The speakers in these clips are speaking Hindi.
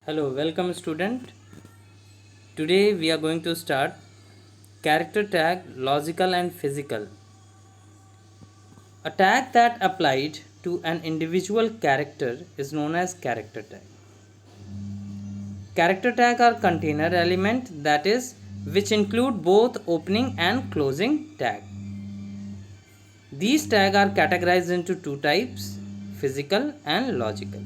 Hello, welcome student. Today we are going to start character tag logical and physical. A tag that applied to an individual character is known as character tag. Character tag are container element, that is, which include both opening and closing tag. These tags are categorized into two types, physical and logical.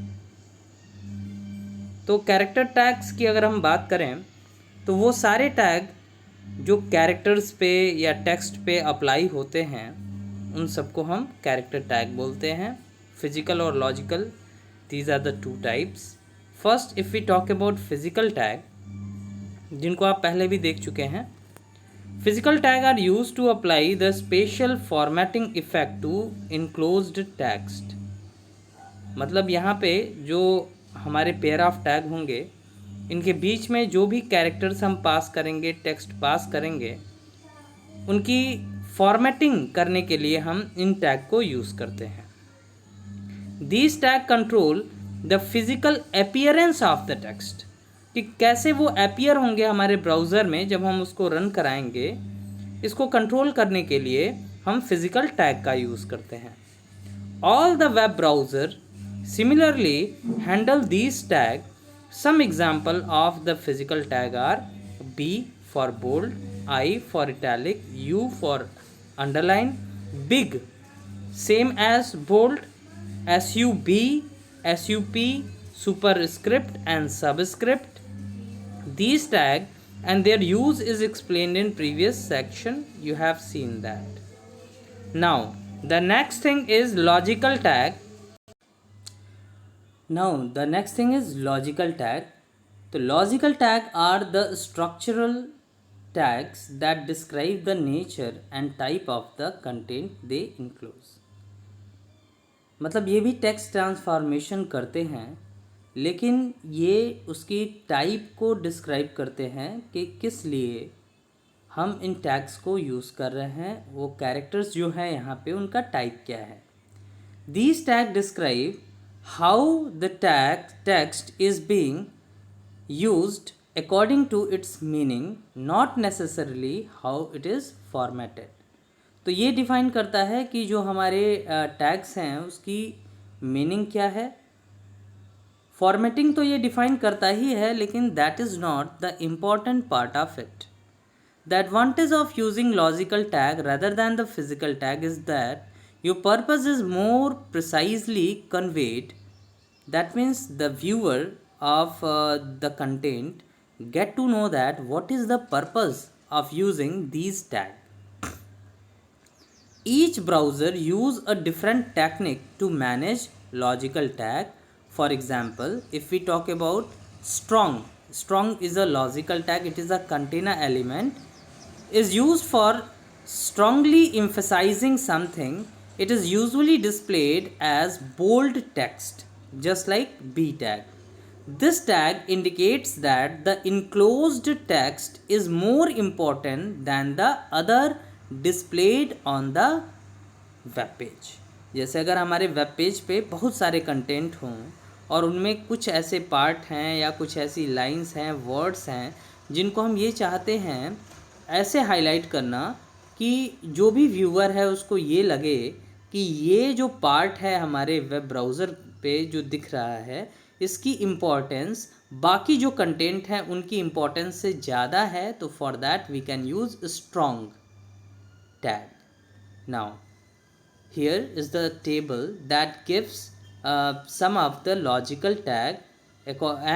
तो कैरेक्टर टैग्स की अगर हम बात करें तो वो सारे टैग जो कैरेक्टर्स पे या टेक्स्ट पे अप्लाई होते हैं उन सबको हम कैरेक्टर टैग बोलते हैं. फिजिकल और logical, these are the two types. First if we talk about physical tag, जिनको आप पहले भी देख चुके हैं. Physical tag are use to apply the special formatting effect to enclosed text. मतलब यहाँ पे जो हमारे पेयर ऑफ टैग होंगे, इनके बीच में जो भी कैरेक्टर्स हम पास करेंगे, टेक्स्ट पास करेंगे, उनकी फॉर्मेटिंग करने के लिए हम इन टैग को यूज़ करते हैं. These tag control the physical appearance of the text, कि कैसे वो अपीयर होंगे हमारे ब्राउज़र में जब हम उसको रन कराएंगे. इसको कंट्रोल करने के लिए हम फिजिकल टैग का यूज़ करते हैं. All the web browser similarly handle these tag. Some example of the physical tag are B for bold, I for italic, U for underline, big same as bold, SUB, SUP, superscript and subscript. These tag and their use is explained in previous section. You have seen that. Now the next thing is logical tag. Now the next thing is logical tag. The logical tag are the structural tags that describe the nature and type of the content they enclose. मतलब ये भी टेक्स्ट ट्रांसफॉर्मेशन करते हैं, लेकिन ये उसकी टाइप को डिस्क्राइब करते हैं कि किस लिए हम इन टैग्स को यूज़ कर रहे हैं. वो कैरेक्टर्स जो हैं यहाँ पे उनका टाइप क्या है. These tag describe how the tag text is being used according to its meaning, not necessarily how it is formatted. तो ये डिफ़ाइन करता है कि जो हमारे टैग्स हैं उसकी मीनिंग क्या है. फॉर्मेटिंग तो ये डिफ़ाइन करता ही है, लेकिन that is not the important part of it. The advantage of using logical tag rather than the physical tag is that your purpose is more precisely conveyed. That means the viewer of the content get to know that what is the purpose of using these tags. Each browser use a different technique to manage logical tag. For example, if we talk about strong is a logical tag. It is a container element, is used for strongly emphasizing something. It is usually displayed as bold text, just like B tag. This tag indicates that the enclosed text is more important than the other displayed on the web page. जैसे अगर हमारे वेब पेज पे बहुत सारे कंटेंट हों और उनमें कुछ ऐसे पार्ट हैं या कुछ ऐसी लाइंस हैं, वर्ड्स हैं, जिनको हम ये चाहते हैं ऐसे हाईलाइट करना कि जो भी व्यूअर है उसको ये लगे कि ये जो पार्ट है हमारे वेब ब्राउज़र पे जो दिख रहा है, इसकी इम्पोर्टेंस बाकी जो कंटेंट है उनकी इम्पोर्टेंस से ज़्यादा है. तो for that we can use strong tag. Now here is the table that gives some of the logical tag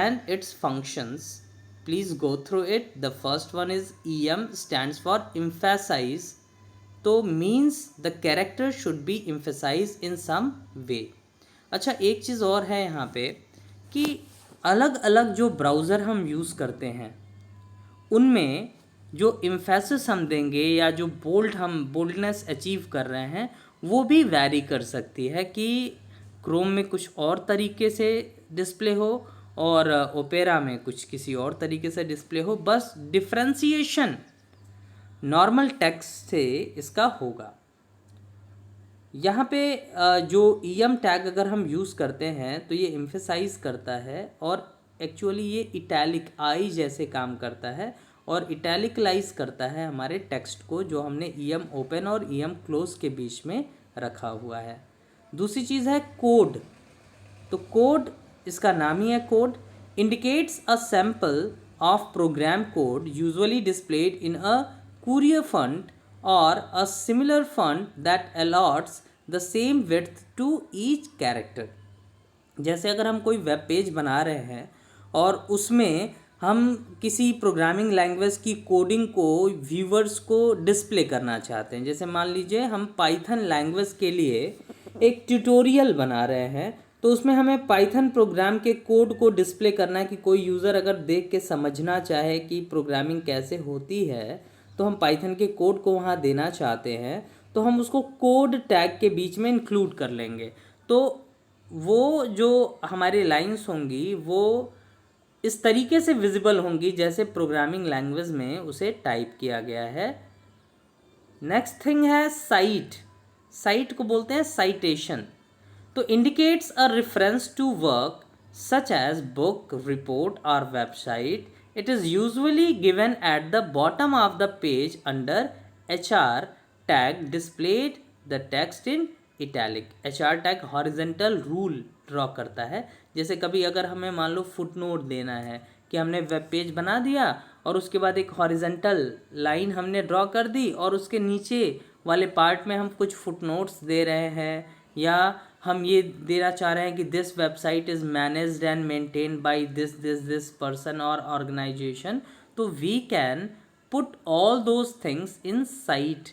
and its functions. Please go through it. The first one is EM, stands for emphasize. तो means the character should be emphasized in some way. अच्छा, एक चीज़ और है यहाँ पे कि अलग अलग जो ब्राउज़र हम यूज़ करते हैं उनमें जो एम्फेसिस हम देंगे या जो बोल्डनेस अचीव कर रहे हैं वो भी वैरी कर सकती है. कि क्रोम में कुछ और तरीके से डिस्प्ले हो और ओपेरा में कुछ किसी और तरीके से डिस्प्ले हो. बस डिफ्रेंसिएशन नॉर्मल टेक्स्ट से इसका होगा. यहाँ पे जो EM टैग अगर हम यूज़ करते हैं तो ये एम्फेसाइज करता है और एक्चुअली ये इटैलिक आई जैसे काम करता है और इटैलिकलाइज करता है हमारे टेक्स्ट को जो हमने ईएम ओपन और ईएम क्लोज के बीच में रखा हुआ है। दूसरी चीज़ है कोड। तो कोड, इसका नाम ही है code, indicates a sample of program code usually displayed in a courier font or a similar font that allots the same width to each character। जैसे अगर हम कोई वेब पेज बना रहे हैं और उसमें हम किसी प्रोग्रामिंग लैंग्वेज की कोडिंग को व्यूवर्स को डिस्प्ले करना चाहते हैं, जैसे मान लीजिए हम पाइथन लैंग्वेज के लिए एक ट्यूटोरियल बना रहे हैं, तो उसमें हमें पाइथन प्रोग्राम के कोड को डिस्प्ले करना है कि कोई यूज़र अगर देख के समझना चाहे कि प्रोग्रामिंग कैसे होती है, तो हम पाइथन के कोड को वहाँ देना चाहते हैं, तो हम उसको कोड टैग के बीच में इंक्लूड कर लेंगे। तो वो जो हमारी लाइंस होंगी वो इस तरीके से विजिबल होंगी जैसे प्रोग्रामिंग लैंग्वेज में उसे टाइप किया गया है। नेक्स्ट थिंग है साइट। साइट को बोलते हैं साइटेशन। तो indicates a reference to work such as book, report or website. It is usually given at the bottom of the page under HR tag displayed the text in italic। HR tag horizontal rule draw करता है। जैसे कभी अगर हमें मान लो फुटनोट देना है कि हमने वेब पेज बना दिया और उसके बाद एक हॉरिजेंटल लाइन हमने ड्रॉ कर दी और उसके नीचे वाले पार्ट में हम कुछ फुटनोट्स दे रहे हैं, या हम ये देना चाह रहे हैं कि this website is managed and maintained by this person or organisation, तो we can put all those things in cite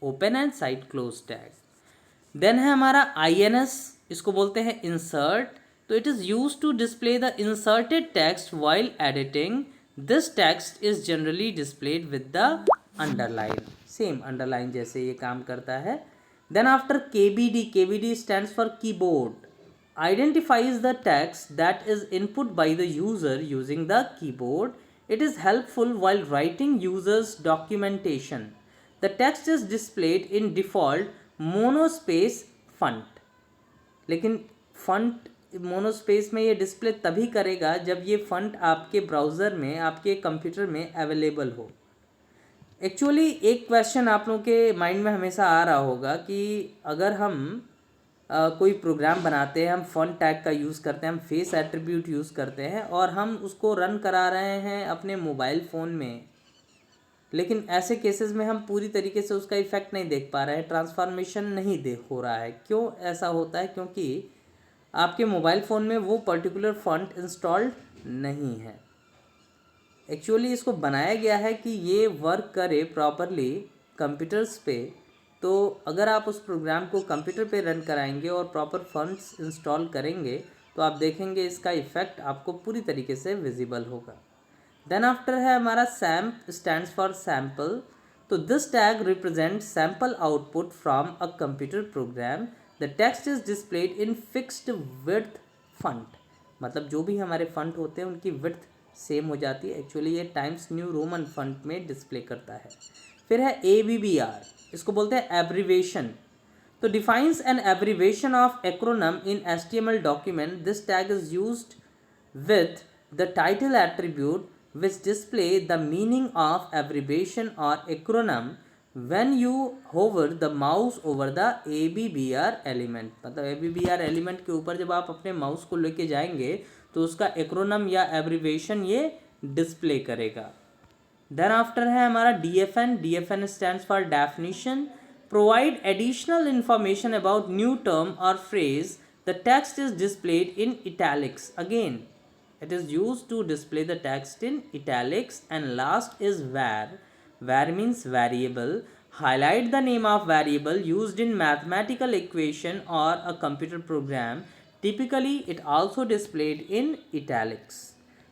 open and cite close tag. देन है हमारा INS, इसको बोलते हैं इंसर्ट। तो it is use to display the inserted text while editing. This text is generally displayed with the underline. Same underline जैसे ये काम करता है। Then after KBD stands for keyboard, identifies the text that is input by the user using the keyboard. It is helpful while writing users documentation. The text is displayed in default monospace font। लेकिन फंट मोनोस्पेस में ये डिस्प्ले तभी करेगा जब ये फंट आपके ब्राउज़र में, आपके कंप्यूटर में अवेलेबल हो। एक्चुअली एक क्वेश्चन आप लोगों के माइंड में हमेशा आ रहा होगा कि अगर हम कोई प्रोग्राम बनाते हैं, हम फॉन्ट टैग का यूज़ करते हैं, हम फेस एट्रीब्यूट यूज़ करते हैं और हम उसको रन करा रहे हैं अपने मोबाइल फ़ोन में, लेकिन ऐसे केसेस में हम पूरी तरीके से उसका इफ़ेक्ट नहीं देख पा रहे हैं, ट्रांसफॉर्मेशन नहीं देख हो रहा है। क्यों ऐसा होता है? क्योंकि आपके मोबाइल फ़ोन में वो पर्टिकुलर फॉन्ट इंस्टॉल्ड नहीं है। एक्चुअली इसको बनाया गया है कि ये वर्क करे प्रॉपरली कंप्यूटर्स पे। तो अगर आप उस प्रोग्राम को कंप्यूटर पे रन कराएंगे और प्रॉपर फंक्शंस इंस्टॉल करेंगे तो आप देखेंगे इसका इफ़ेक्ट आपको पूरी तरीके से विजिबल होगा। देन आफ्टर है हमारा सैम्प, स्टैंड्स फॉर सैम्पल। तो this tag represent sample output from a computer program. The text is displayed in fixed width font. मतलब जो भी हमारे फंट होते हैं उनकी विड्थ सेम हो जाती है। एक्चुअली ये टाइम्स न्यू रोमन फंट में डिस्प्ले करता है। फिर है ABBR, इसको बोलते हैं एब्रीवेशन। तो defines an abbreviation of acronym in HTML document. This tag is used with the title attribute which display the meaning of abbreviation or acronym when you hover the mouse over the ABBR element। मतलब ABBR element के ऊपर जब आप अपने माउस को लेके जाएंगे तो उसका एक्रोनम या एब्रीवेशन ये डिस्प्ले करेगा। देन आफ्टर है हमारा DFN। DFN stands for definition. Provide additional information about new term or phrase. The text is displayed in italics. Again it is used to display the text in italics। And last is var। Var means variable। Highlight the name of variable used in mathematical equation or a computer program। Typically it also displayed in italics।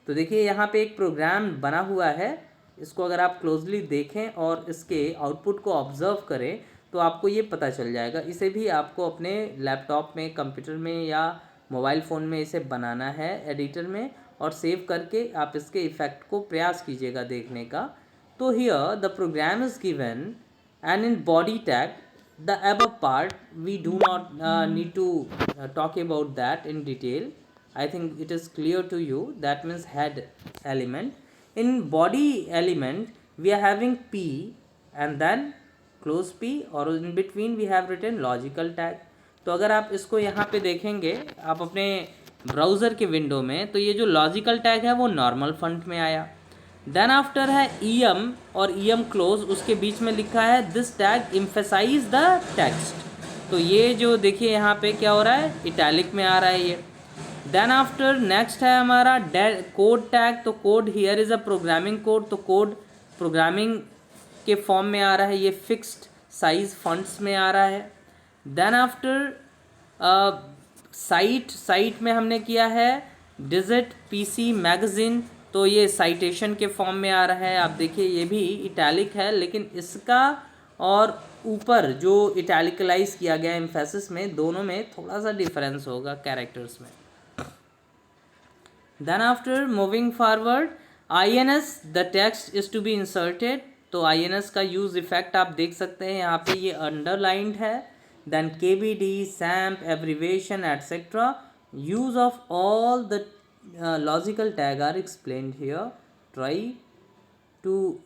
तो देखिए यहाँ पे एक प्रोग्राम बना हुआ है, इसको अगर आप क्लोजली देखें और इसके आउटपुट को ऑब्जर्व करें तो आपको ये पता चल जाएगा। इसे भी आपको अपने लैपटॉप में, कंप्यूटर में या मोबाइल फ़ोन में इसे बनाना है एडिटर में, और सेव करके आप इसके इफ़ेक्ट को प्रयास कीजिएगा देखने का। तो here the program is given and in body tag the above part we do not need to talk about that in detail. I think it is clear to you. That means head element. In body element, we are having P and then close P, और in between we have written logical tag. तो अगर आप इसको यहाँ पे देखेंगे आप अपने ब्राउज़र के विंडो में, तो ये जो लॉजिकल टैग है वो नॉर्मल फॉन्ट में आया. देन आफ्टर है EM और EM क्लोज, उसके बीच में लिखा है this tag emphasise the text. तो ये जो देखिए यहाँ पे क्या हो रहा है, इटैलिक में आ रहा है ये. देन आफ्टर नेक्स्ट है हमारा कोड टैग. तो code here is a programming code, तो कोड प्रोग्रामिंग के फॉर्म में आ रहा है, ये फिक्स्ड साइज फॉन्ट्स में आ रहा है. देन आफ्टर साइट में हमने किया है डिजिट PC मैगज़ीन, तो ये साइटेशन के फॉर्म में आ रहा है. आप देखिए ये भी इटैलिक है, लेकिन इसका और ऊपर जो इटैलिकलाइज किया गया एम्फेसिस में, दोनों में थोड़ा सा डिफरेंस होगा कैरेक्टर्स में. Then after moving forward, INS the text is to be inserted. तो INS का यूज़ इफेक्ट आप देख सकते हैं यहाँ पे, ये अंडरलाइंड है. Then KBD, SAMP, abbreviation, etc. use of all the logical tag are explained here. Try to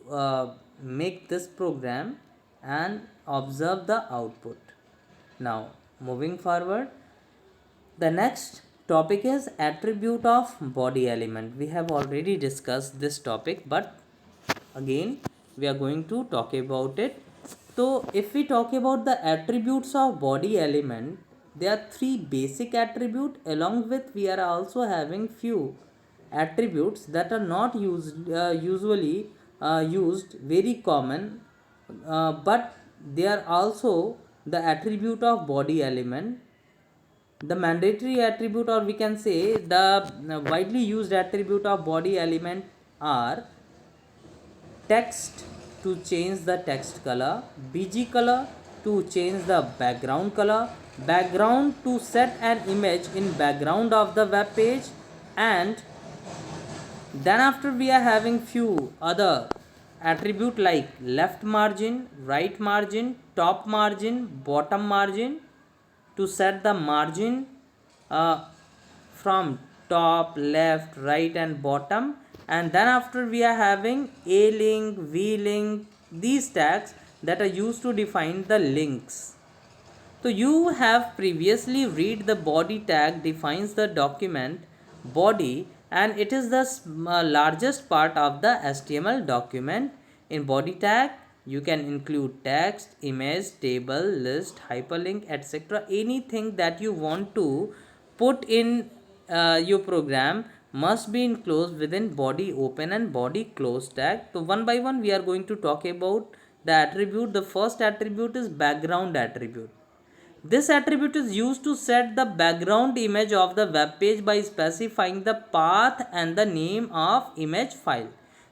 make this program and observe the output. Now moving forward, the next topic is attribute of body element. We have already discussed this topic, but again we are going to talk about it. So if we talk about the attributes of body element, there are three basic attributes. Along with we are also having few attributes that are not usually used, very common, but they are also the attribute of body element. The mandatory attribute, or we can say the widely used attribute of body element are text to change the text color, BG color to change the background color, background to set an image in background of the web page, and then after we are having few other attribute like left margin, right margin, top margin, bottom margin to set the margin from top, left, right and bottom. And then after we are having a link, v link, these tags that are used to define the links. So you have previously read the body tag defines the document body, and it is the largest part of the HTML document. In body tag you can include text, image, table, list, hyperlink, etc. Anything that you want to put in your program must be enclosed within body open and body close tag. So one by one we are going to talk about the attribute. The first attribute is background attribute. This attribute is used to set the background image of the web page by specifying the path and the name of image file.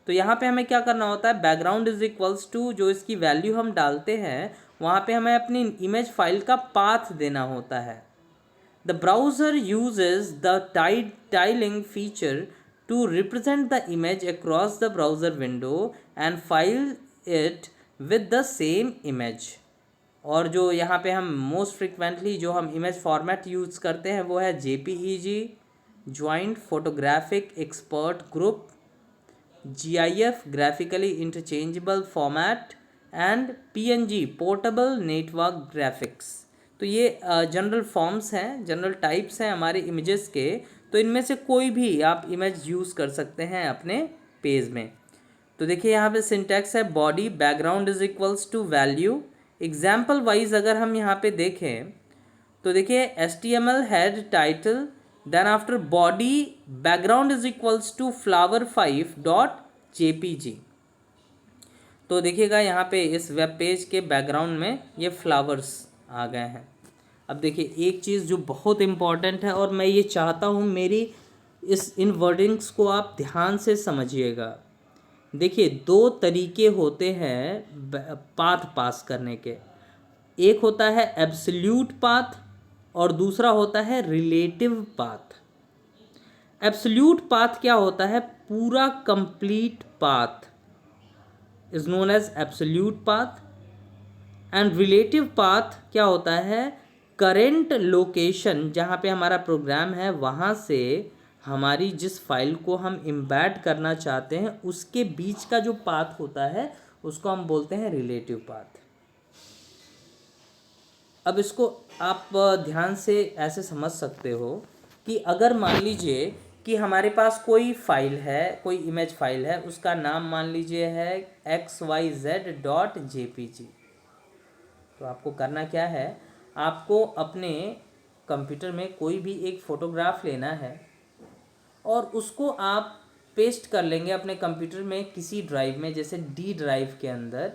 तो यहाँ पे हमें क्या करना होता है, बैकग्राउंड इज इक्वल्स टू जो इसकी वैल्यू हम डालते हैं वहाँ पे हमें अपनी इमेज फाइल का पाथ देना होता है. The browser uses the tiling feature to represent the image across the browser window and file it with the same image. और जो यहाँ पे हम मोस्ट फ्रिक्वेंटली जो हम इमेज फॉर्मेट यूज़ करते हैं वो है JPEG, joint photographic expert group, GIF graphically interchangeable format and PNG portable network graphics. तो ये जनरल फॉर्म्स हैं, जनरल टाइप्स हैं हमारे इमेजेस के. तो इनमें से कोई भी आप इमेज यूज़ कर सकते हैं अपने पेज में. तो देखिए यहाँ पे सिंटैक्स है body background is equals to value. Example wise अगर हम यहाँ पे देखें तो देखिए HTML head title, then after body background is equals to flower5.jpg. तो देखिएगा यहाँ पे इस वेब पेज के बैकग्राउंड में ये फ्लावर्स आ गए हैं. अब देखिए एक चीज़ जो बहुत इम्पॉर्टेंट है और मैं ये चाहता हूँ मेरी इन वर्डिंग्स को आप ध्यान से समझिएगा. देखिए दो तरीके होते हैं पाथ पास करने के. एक होता है एब्सोल्यूट पाथ और दूसरा होता है रिलेटिव पाथ. एब्सोल्यूट पाथ क्या होता है, पूरा complete path is known as absolute path. And relative path क्या होता है, करेंट लोकेशन जहाँ पे हमारा प्रोग्राम है वहाँ से हमारी जिस फाइल को हम इम्बैड करना चाहते हैं उसके बीच का जो पाथ होता है उसको हम बोलते हैं रिलेटिव पाथ। अब इसको आप ध्यान से ऐसे समझ सकते हो कि अगर मान लीजिए कि हमारे पास कोई फाइल है, कोई इमेज फाइल है, उसका नाम मान लीजिए है xyz.jpg। तो आपको करना क्या है, आपको अपने कंप्यूटर में कोई भी एक फ़ोटोग्राफ लेना है और उसको आप पेस्ट कर लेंगे अपने कंप्यूटर में किसी ड्राइव में, जैसे डी ड्राइव के अंदर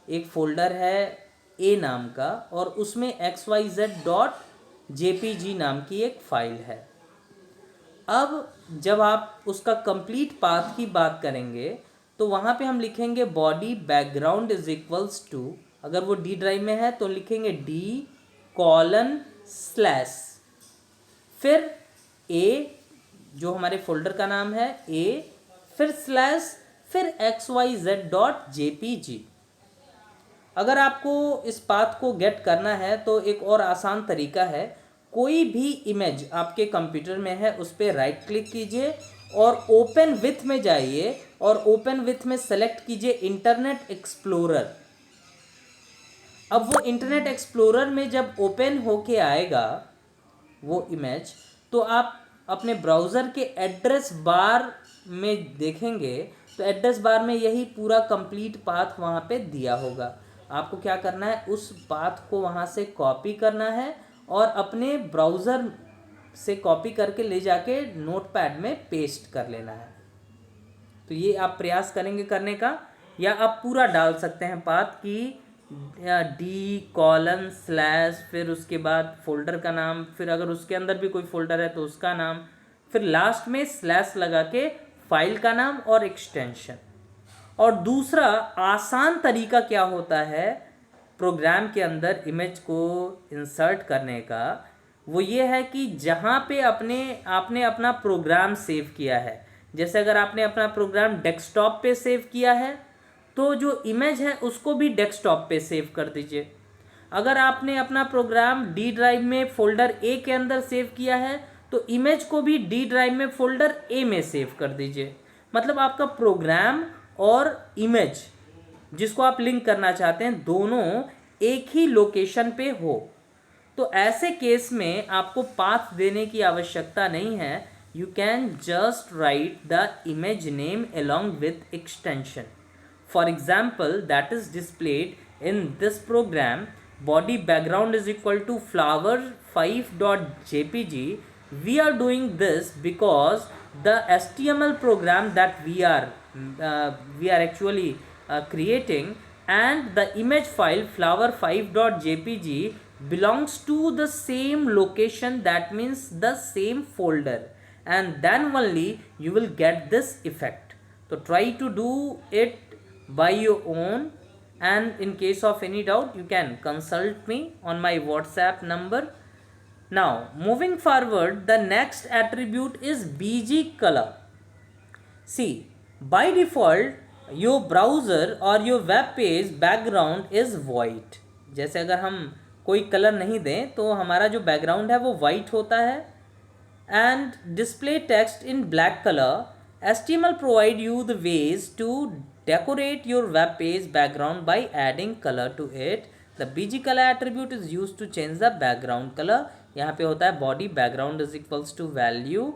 एक फ़ोल्डर है ए नाम का और उसमें xyz.jpg नाम की एक फ़ाइल है। अब जब आप उसका कंप्लीट पाथ की बात करेंगे तो वहाँ पे हम लिखेंगे body background is equals to, अगर वो डी ड्राइव में है तो लिखेंगे d:/, फिर ए जो हमारे फोल्डर का नाम है ए, फिर स्लैश, फिर xyz.jpg। अगर आपको इस पाथ को गेट करना है तो एक और आसान तरीका है, कोई भी इमेज आपके कंप्यूटर में है उस पर राइट क्लिक कीजिए और ओपन विथ में जाइए और ओपन विथ में सेलेक्ट कीजिए इंटरनेट एक्सप्लोरर। अब वो इंटरनेट एक्सप्लोरर में जब ओपन होके आएगा वो इमेज, तो आप अपने ब्राउज़र के एड्रेस बार में देखेंगे तो एड्रेस बार में यही पूरा कंप्लीट पाथ वहाँ पे दिया होगा। आपको क्या करना है, उस पाथ को वहाँ से कॉपी करना है और अपने ब्राउज़र से कॉपी करके ले जाके नोटपैड में पेस्ट कर लेना है। तो ये आप प्रयास करेंगे करने का, या आप पूरा डाल सकते हैं पाथ की d:/, फिर उसके बाद फोल्डर का नाम, फिर अगर उसके अंदर भी कोई फोल्डर है तो उसका नाम, फिर लास्ट में स्लैश लगा के फाइल का नाम और एक्सटेंशन। और दूसरा आसान तरीका क्या होता है प्रोग्राम के अंदर इमेज को इंसर्ट करने का, वो ये है कि जहाँ पे आपने अपना प्रोग्राम सेव किया है, जैसे अगर आपने अपना प्रोग्राम डेस्कटॉप पे सेव किया है तो जो इमेज है उसको भी डेस्कटॉप पे सेव कर दीजिए। अगर आपने अपना प्रोग्राम डी ड्राइव में फोल्डर ए के अंदर सेव किया है तो इमेज को भी डी ड्राइव में फोल्डर ए में सेव कर दीजिए। मतलब आपका प्रोग्राम और इमेज जिसको आप लिंक करना चाहते हैं दोनों एक ही लोकेशन पे हो। तो ऐसे केस में आपको पाथ देने की आवश्यकता नहीं है, you can just right the image name along with extension. For example, that is displayed in this program, body background is equal to flower5.jpg. We are doing this because the HTML program that we are actually creating, and the image file flower5.jpg belongs to the same location, that means the same folder, and then only you will get this effect. So try to do it by your own, and in case of any doubt you can consult me on my WhatsApp number. Now moving forward, the next attribute is bg color. See, by default your browser or your web page background is white. जैसे अगर हम कोई कलर नहीं दें तो हमारा जो बैकग्राउंड है वो वाइट होता है, and display text in black color. HTML provide you the ways to decorate your web page background by adding color to it. The bg color attribute is used to change the background color. यहाँ पे होता है body background is equals to value,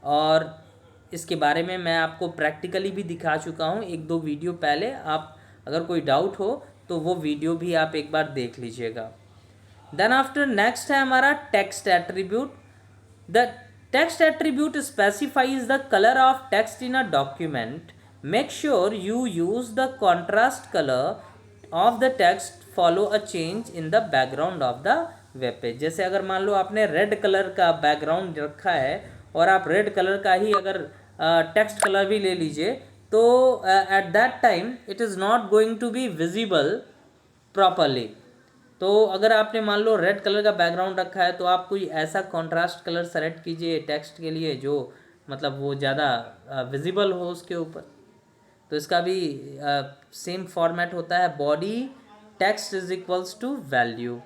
और इसके बारे में मैं आपको प्रैक्टिकली भी दिखा चुका हूँ एक दो वीडियो पहले। आप अगर कोई डाउट हो तो वो वीडियो भी आप एक बार देख लीजिएगा। देन आफ्टर नेक्स्ट है हमारा text attribute. The text attribute specifies the colour of text in a document. Make sure you use the contrast colour of the text follow a change in the background of the web page. जैसे अगर मान लो आपने रेड कलर का बैकग्राउंड रखा है और आप रेड कलर का ही अगर टेक्स्ट कलर भी ले लीजिए तो at that time it is not going to be visible properly. तो अगर आपने मान लो रेड कलर का बैकग्राउंड रखा है तो आप कोई ऐसा कॉन्ट्रास्ट कलर सेलेक्ट कीजिए टेक्स्ट के लिए जो मतलब वो ज़्यादा विजिबल हो उसके ऊपर। तो इसका भी सेम फॉर्मेट होता है, body text is equals to value.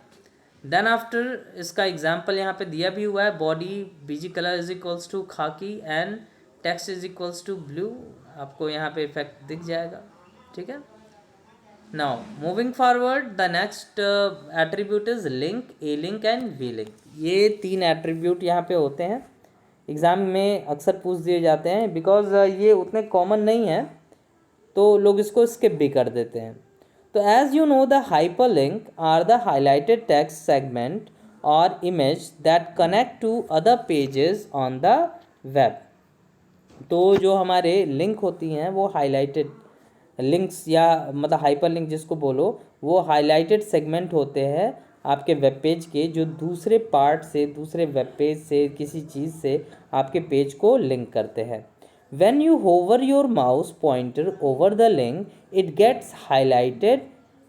Then after इसका एग्जाम्पल यहाँ पे दिया भी हुआ है, body BG colour is equals to khaki and text is equals to blue, आपको यहाँ पे इफेक्ट दिख जाएगा, ठीक है। Now moving forward, the next attribute is link, A link and V link. ये 3 एट्रीब्यूट यहाँ पे होते हैं, एग्ज़ाम में अक्सर पूछ दिए जाते हैं, बिकॉज ये उतने कॉमन नहीं है तो लोग इसको स्किप भी कर देते हैं। तो as you know, the hyperlink are the highlighted text segment or image that connect to other pages on the web. तो जो हमारे लिंक होती हैं वो हाईलाइटेड लिंक्स, या मतलब हाइपरलिंक जिसको बोलो, वो हाईलाइटेड सेगमेंट होते हैं आपके वेब पेज के, जो दूसरे पार्ट से, दूसरे वेब पेज से, किसी चीज़ से आपके पेज को लिंक करते हैं। When you hover your mouse pointer over the link, it gets highlighted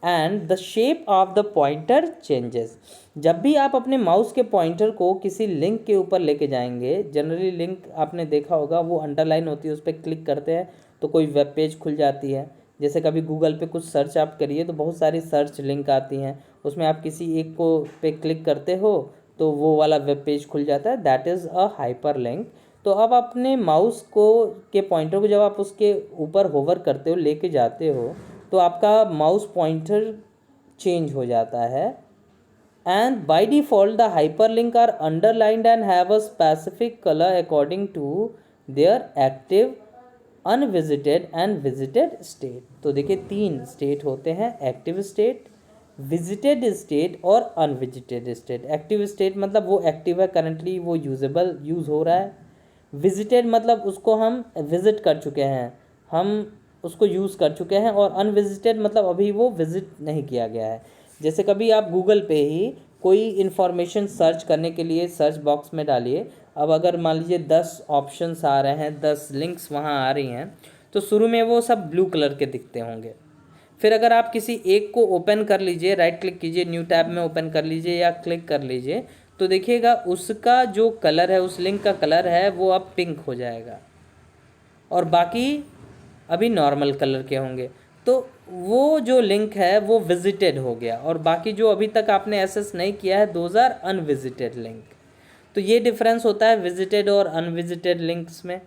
and the shape of the pointer changes. जब भी आप अपने माउस के पॉइंटर को किसी लिंक के ऊपर लेके जाएंगे, जनरली लिंक आपने देखा होगा वो अंडरलाइन होती है, उस पर क्लिक करते हैं तो कोई वेब पेज खुल जाती है। जैसे कभी गूगल पे कुछ सर्च आप करिए तो बहुत सारी सर्च लिंक आती हैं, उसमें आप किसी एक को पे क्लिक करते हो तो वो वाला वेब पेज खुल जाता है, that is a hyper link. तो अब अपने माउस को के पॉइंटर को जब आप उसके ऊपर होवर करते हो, लेके जाते हो, तो आपका माउस पॉइंटर चेंज हो जाता है। And by default the hyperlink are underlined and have a specific colour according to their active, unvisited and visited state. तो देखिए 3 स्टेट होते हैं, एक्टिव स्टेट, विजिटेड स्टेट और अनविजिटेड स्टेट। एक्टिव स्टेट मतलब वो एक्टिव है, करंटली वो यूजेबल यूज़ हो रहा है। विजिटेड मतलब उसको हम विज़िट कर चुके हैं, हम उसको यूज़ कर चुके हैं। और अनविजिटेड मतलब अभी वो विज़िट नहीं किया गया है। जैसे कभी आप गूगल पे ही कोई इन्फॉर्मेशन सर्च करने के लिए सर्च बॉक्स में डालिए, अब अगर मान लीजिए 10 ऑप्शंस आ रहे हैं, 10 लिंक्स वहाँ आ रही हैं, तो शुरू में वो सब ब्लू कलर के दिखते होंगे। फिर अगर आप किसी एक को ओपन कर लीजिए, राइट क्लिक कीजिए, न्यू टैब में ओपन कर लीजिए या क्लिक कर लीजिए, तो देखिएगा उसका जो कलर है, उस लिंक का कलर है वो अब पिंक हो जाएगा और बाकी अभी नॉर्मल कलर के होंगे। तो वो जो लिंक है वो विजिटेड हो गया, और बाकी जो अभी तक आपने एक्सेस नहीं किया है, दोज आर अनविजिटेड लिंक। तो ये डिफरेंस होता है विजिटेड और अनविजिटेड लिंक्स में।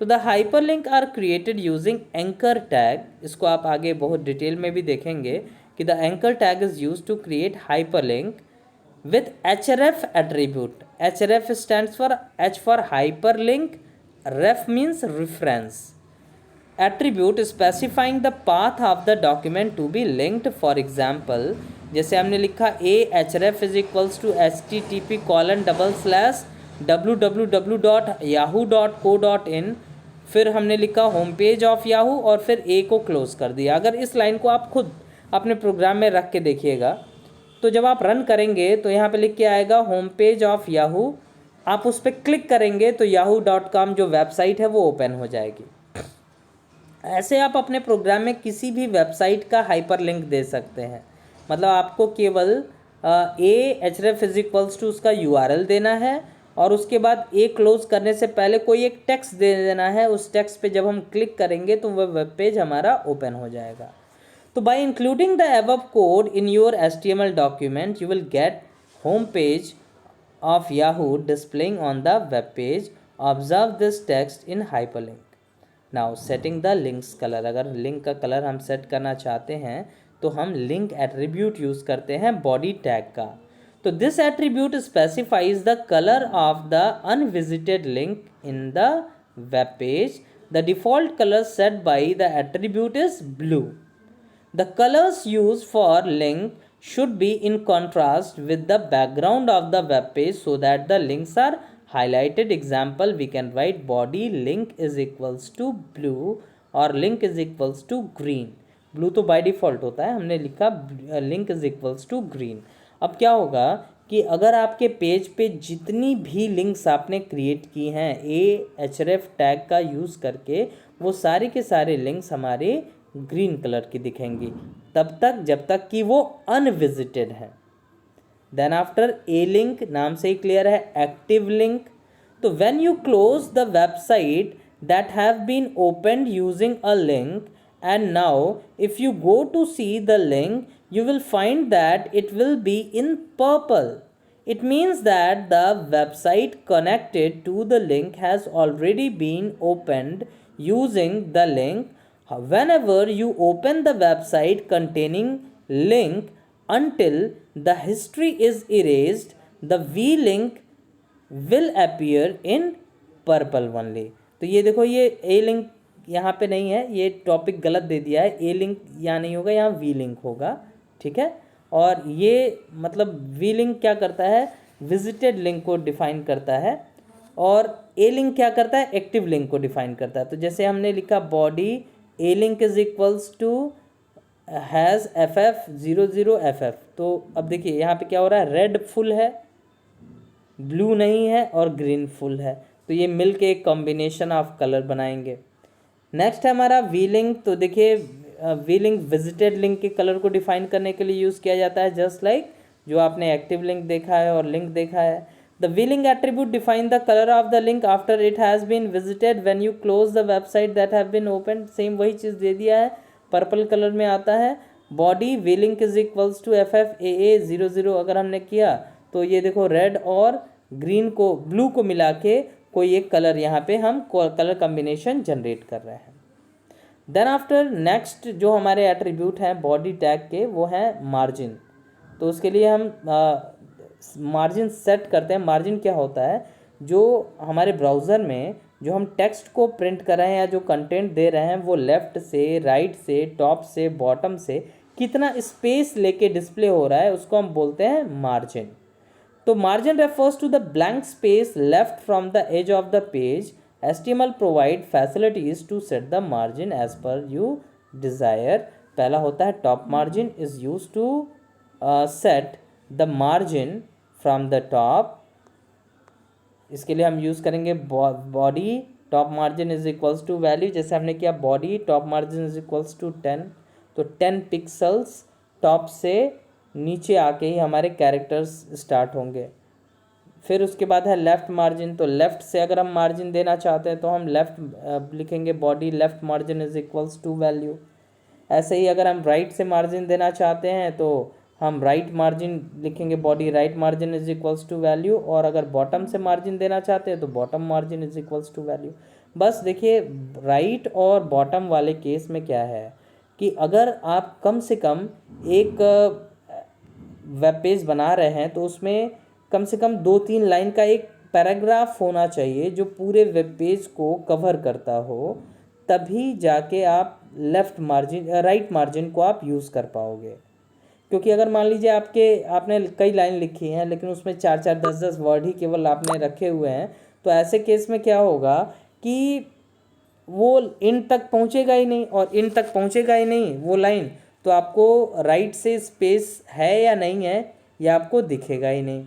तो the hyperlink are created using anchor tag, इसको आप आगे बहुत डिटेल में भी देखेंगे कि the anchor tag is use to create hyperlink with href attribute. href stands for h for hyperlink, ref means reference, attribute specifying the path of the document to be linked. For example, जैसे हमने लिखा a href is equals to http://www.yahoo.co.in, फिर हमने लिखा होम पेज ऑफ याहू और फिर a को क्लोज कर दिया। अगर इस लाइन को आप खुद अपने प्रोग्राम में रख के देखिएगा तो जब आप रन करेंगे तो यहाँ पे लिख के आएगा होम पेज ऑफ याहू, आप उस पर क्लिक करेंगे तो yahoo.com जो वेबसाइट है वो ओपन हो जाएगी। ऐसे आप अपने प्रोग्राम में किसी भी वेबसाइट का हाइपरलिंक दे सकते हैं। मतलब आपको केवल href इज इक्वल्स टू उसका URL देना है और उसके बाद a क्लोज करने से पहले कोई एक टेक्स्ट दे देना है। उस टेक्स्ट पे जब हम क्लिक करेंगे तो वह वेब पेज हमारा ओपन हो जाएगा। So by including the above code in your HTML document, you will get home page of Yahoo displaying on the web page. Observe this text in hyperlink. Now setting the links color. अगर लिंक का कलर हम सेट करना चाहते हैं तो हम लिंक एट्रीब्यूट यूज़ करते हैं बॉडी टैग का। तो this attribute specifies the colour of the unvisited link in the web page. The default colour set by the attribute is blue. The colors used for link should be in contrast with the background of the web page so that the links are highlighted. Example, we can write body link is equals to blue और link is equals to green. Blue तो by default होता है, हमने लिखा link is equals to green. अब क्या होगा कि अगर आपके पेज पे जितनी भी लिंक्स आपने क्रिएट की हैं href टैग का यूज़ करके, वो सारे के सारे लिंक्स हमारे ग्रीन कलर की दिखेंगी तब तक जब तक कि वो अनविजिटेड है। देन आफ्टर ए लिंक, नाम से ही क्लियर है, एक्टिव लिंक। तो when you close the website that have been opened using a link and now if you go to see the link, you will find that it will be in purple. It means that the website connected to the link has already been opened using the link. Whenever you open the website containing link, until the history is erased, the v link will appear in purple only. तो ये देखो, ये ए लिंक यहाँ पे नहीं है, ये टॉपिक गलत दे दिया है, ए लिंक यहाँ नहीं होगा, यहाँ वी लिंक होगा, ठीक है। और ये मतलब वी लिंक क्या करता है, विजिटेड लिंक को डिफाइन करता है, और ए लिंक क्या करता है, एक्टिव लिंक को डिफाइन करता है। तो जैसे हमने लिखा body a link is equals to has FF00FF, तो अब देखिए यहाँ पे क्या हो रहा है, रेड फुल है, ब्लू नहीं है और ग्रीन फुल है, तो ये मिल के एक कॉम्बिनेशन ऑफ कलर बनाएंगे। नेक्स्ट है हमारा वी लिंक। तो देखिए वी लिंक विजिटेड लिंक के कलर को डिफाइन करने के लिए यूज़ किया जाता है, जस्ट लाइक जो आपने एक्टिव लिंक देखा है और लिंक देखा है। The V link attribute define the colour of the link after it has been visited when you close the website that have been open. Same वही चीज़ दे दिया है, पर्पल कलर में आता है। Body V link is equals to FFAA00 अगर हमने किया तो ये देखो रेड और ग्रीन को, ब्लू को मिला के कोई एक कलर यहाँ पे हम कलर कॉम्बिनेशन जनरेट कर रहे हैं। देन आफ्टर नेक्स्ट जो हमारे एट्रीब्यूट हैं बॉडी टैग के, वो हैं मार्जिन। तो उसके लिए हम मार्जिन सेट करते हैं। मार्जिन क्या होता है, जो हमारे ब्राउज़र में जो हम टेक्स्ट को प्रिंट कर रहे हैं या जो कंटेंट दे रहे हैं, वो लेफ़्ट से, राइट से, टॉप से, बॉटम से कितना स्पेस लेके डिस्प्ले हो रहा है, उसको हम बोलते हैं मार्जिन। तो margin refers to the blank space left from the edge of the page. HTML provide facilities to set the margin as per you desire. पहला होता है top margin is use to set the margin from the top. इसके लिए हम यूज़ करेंगे body top margin is equals to value, जैसे हमने किया body top margin is equals to 10, तो 10 पिक्सल्स टॉप से नीचे आके ही हमारे कैरेक्टर्स स्टार्ट होंगे। फिर उसके बाद है लेफ़्ट मार्जिन। तो लेफ़्ट से अगर हम मार्जिन देना चाहते हैं तो हम लेफ़्ट लिखेंगे body left margin is equals to value. ऐसे ही अगर हम राइट से मार्जिन देना चाहते हैं तो हम राइट मार्जिन लिखेंगे body right margin is equals to value, और अगर बॉटम से मार्जिन देना चाहते हैं तो bottom margin is equals to value. बस देखिए राइट और बॉटम वाले केस में क्या है कि अगर आप कम से कम एक वेब पेज बना रहे हैं तो उसमें कम से कम 2-3 लाइन का एक पैराग्राफ होना चाहिए जो पूरे वेब पेज को कवर करता हो, तभी जाके आप लेफ़्ट मार्जिन राइट मार्जिन को आप यूज़ कर पाओगे। क्योंकि अगर मान लीजिए आपने कई लाइन लिखी हैं लेकिन उसमें 4-4 10-10 वर्ड ही केवल आपने रखे हुए हैं, तो ऐसे केस में क्या होगा कि वो इन तक पहुंचेगा ही नहीं, और इन तक पहुंचेगा ही नहीं वो लाइन, तो आपको राइट से स्पेस है या नहीं है ये आपको दिखेगा ही नहीं।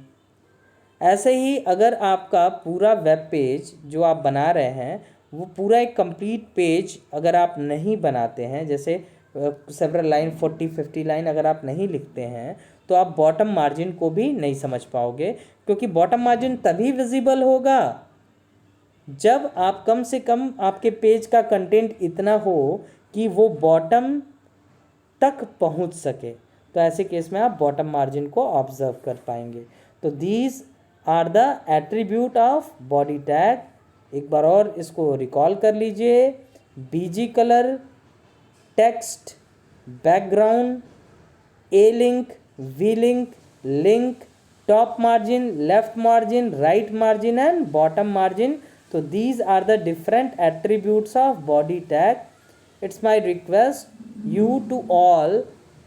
ऐसे ही अगर आपका पूरा वेब पेज जो आप बना रहे हैं वो पूरा एक कंप्लीट पेज अगर आप नहीं बनाते हैं, जैसे सेवरल लाइन 40-50 लाइन अगर आप नहीं लिखते हैं, तो आप बॉटम मार्जिन को भी नहीं समझ पाओगे। क्योंकि बॉटम मार्जिन तभी विजिबल होगा जब आप कम से कम आपके पेज का कंटेंट इतना हो कि वो बॉटम तक पहुंच सके, तो ऐसे केस में आप बॉटम मार्जिन को ऑब्जर्व कर पाएंगे। तो these are the attribute of body tag. एक बार और इसको रिकॉल कर लीजिए। BG colour, text, background, A link, V link, link, top margin, left margin, right margin and bottom margin. So these are the different attributes of body tag. It's my request you to all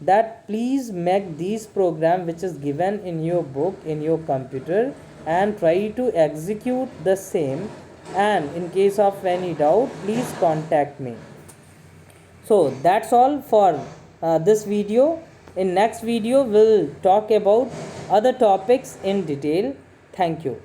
that please make these program which is given in your book in your computer and try to execute the same, and in case of any doubt please contact me. So that's all for this video. In next video we'll talk about other topics in detail. Thank you.